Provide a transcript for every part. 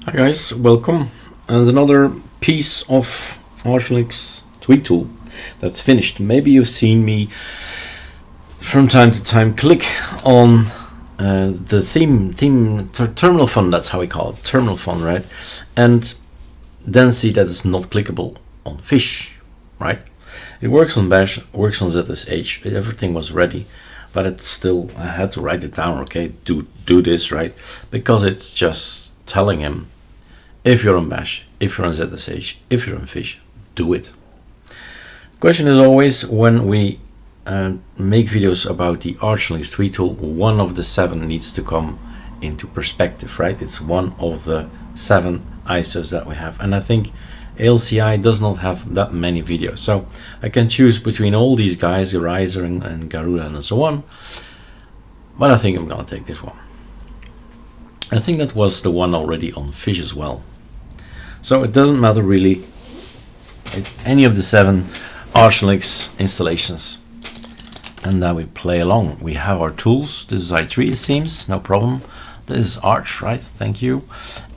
Hi guys, welcome. And another piece of ArcoLinux tweak tool that's finished. Maybe you've seen me from time to time click on the terminal font, that's how we call it, terminal font, right? And then see that it's not clickable on fish, right? It works on bash, works on ZSH, everything was ready, but it's still, I had to write it down, okay, do this, right? Because it's just telling him, if you're on bash, if you're on ZSH, if you're on fish, do it. The question is always, when we make videos about the ArcoLinux tweak tool, one of the 7 needs to come into perspective, right? It's one of the 7 ISOs that we have, and I think ALCI does not have that many videos, so I can choose between all these guys, Riser and Garuda and so on, but I think I'm gonna take this one. I think that was the one already on fish as well, so it doesn't matter really any of the 7 ArcoLinux installations. And now we play along. We have our tools. This is i3, it seems, no problem. This is Arch, right? Thank you.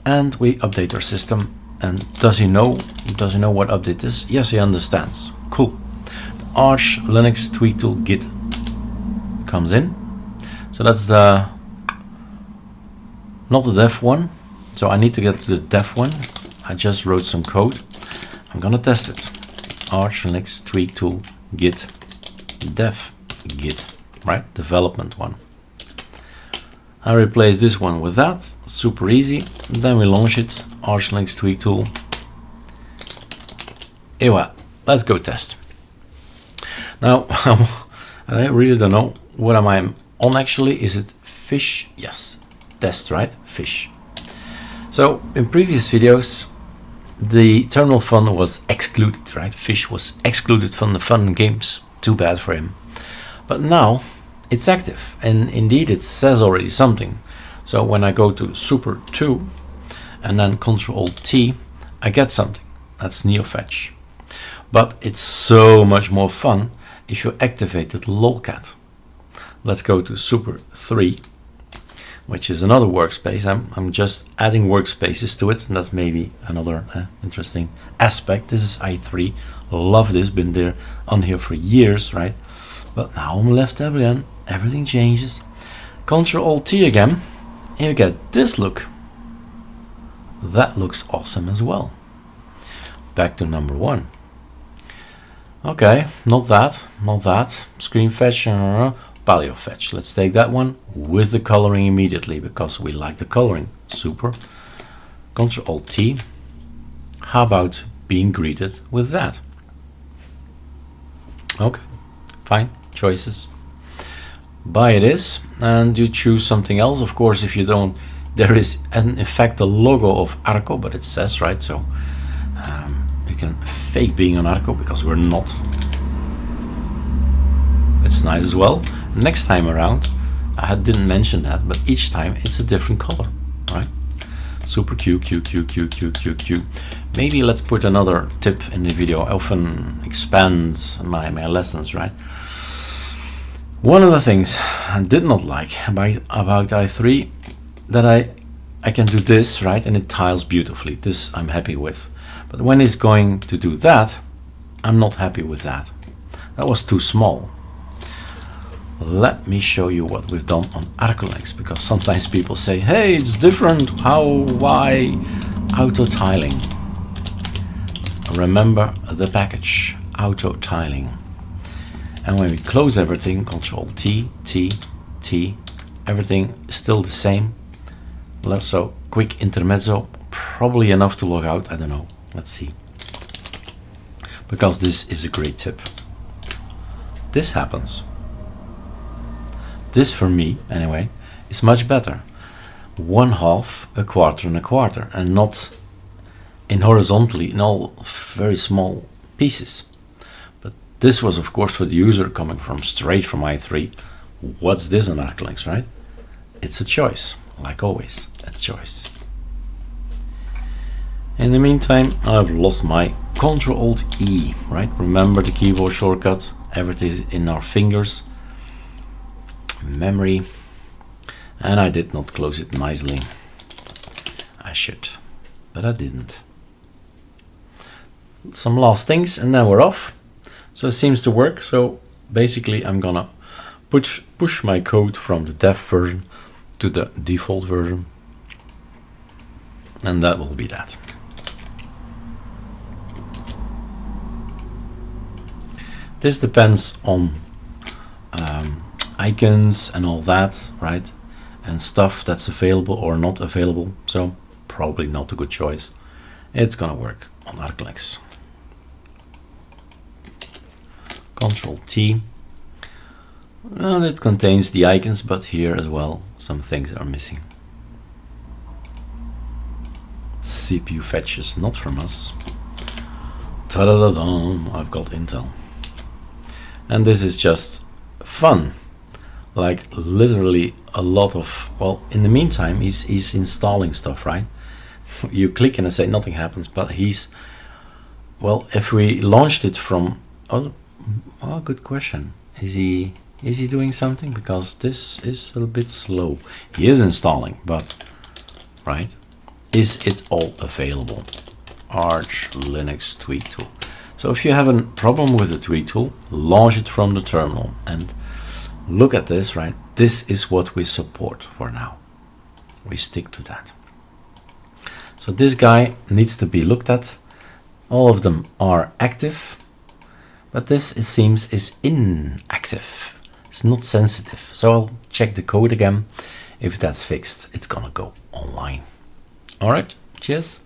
And we update our system. And does he know what update is? Yes, he understands. Cool. The ArcoLinux tweak tool git comes in. So that's the not the dev one. So I need to get to the dev one. I just wrote some code. I'm gonna test it. ArcoLinux tweak tool git dev git, right? Development one. I replace this one with that, super easy. Then we launch it, ArcoLinux tweak tool. Anyway, let's go test. Now, I really don't know what am I on actually. Is it fish? Yes, test, right? Fish. So in previous videos, the terminal fun was excluded, right? Fish was excluded from the fun games. Too bad for him. But now it's active, and indeed it says already something. So when I go to Super 2 and then Ctrl-T, I get something. That's neofetch. But it's so much more fun if you activated lolcat. Let's go to Super 3, which is another workspace. I'm just adding workspaces to it, and that's maybe another interesting aspect. This is i3. Love this, been there on here for years, right? But now I'm left tab again, everything changes. Ctrl-T again, and you get this look. That looks awesome as well. Back to number 1. Okay, not that. Screen fetch, paleo fetch. Let's take that one with the coloring immediately because we like the coloring. Super. Ctrl-T. How about being greeted with that? Okay, fine, choices. Buy it is, and you choose something else. Of course, if you don't, there is in effect a logo of Arco, but it says, right? So you can fake being on Arco because we're not. It's nice as well. Next time around, I didn't mention that, but each time it's a different color, right? Super Q. Maybe let's put another tip in the video. I often expand my lessons, right? One of the things I did not like about i3, that I can do this, right? And it tiles beautifully. This I'm happy with. But when it's going to do that, I'm not happy with that. That was too small. Let me show you what we've done on ArcoLinux, because sometimes people say, hey, it's different. How, why? Auto tiling. Remember the package, auto tiling. And when we close everything, Ctrl-T, T, everything is still the same. So quick intermezzo, probably enough to log out. I don't know. Let's see. Because this is a great tip. This happens. This, for me, anyway, is much better. 1/2, a quarter, and a quarter, and not in horizontally in all very small pieces. But this was, of course, for the user coming from straight from i3. What's this on ArcoLinux, right? It's a choice, like always. It's choice. In the meantime, I've lost my Ctrl-Alt-E, right? Remember the keyboard shortcut. Everything is in our fingers. Memory, and I did not close it nicely. I should. but I didn't. Some last things and then we're off. So it seems to work. So basically I'm gonna push my code from the dev version to the default version, and that will be that. This depends on icons and all that, right? And stuff that's available or not available. So probably not a good choice. It's gonna work on ArcoLinux. Control T. Well, it contains the icons, but here as well some things are missing. CPU fetches not from us. Ta-da-da-da, I've got Intel. And this is just fun. Like literally a lot of, well, in the meantime he's installing stuff, right? You click and I say nothing happens, but he's, well, if we launched it from, oh good question. Is he doing something? Because this is a bit slow. He is installing, but right, is it all available? ArcoLinux tweak tool. So if you have a problem with the tweak tool, launch it from the terminal and look at this, right? This is what we support for now. We stick to that. So this guy needs to be looked at. All of them are active, but this, it seems, is inactive. It's not sensitive. So I'll check the code again. If that's fixed, it's gonna go online. All right, cheers.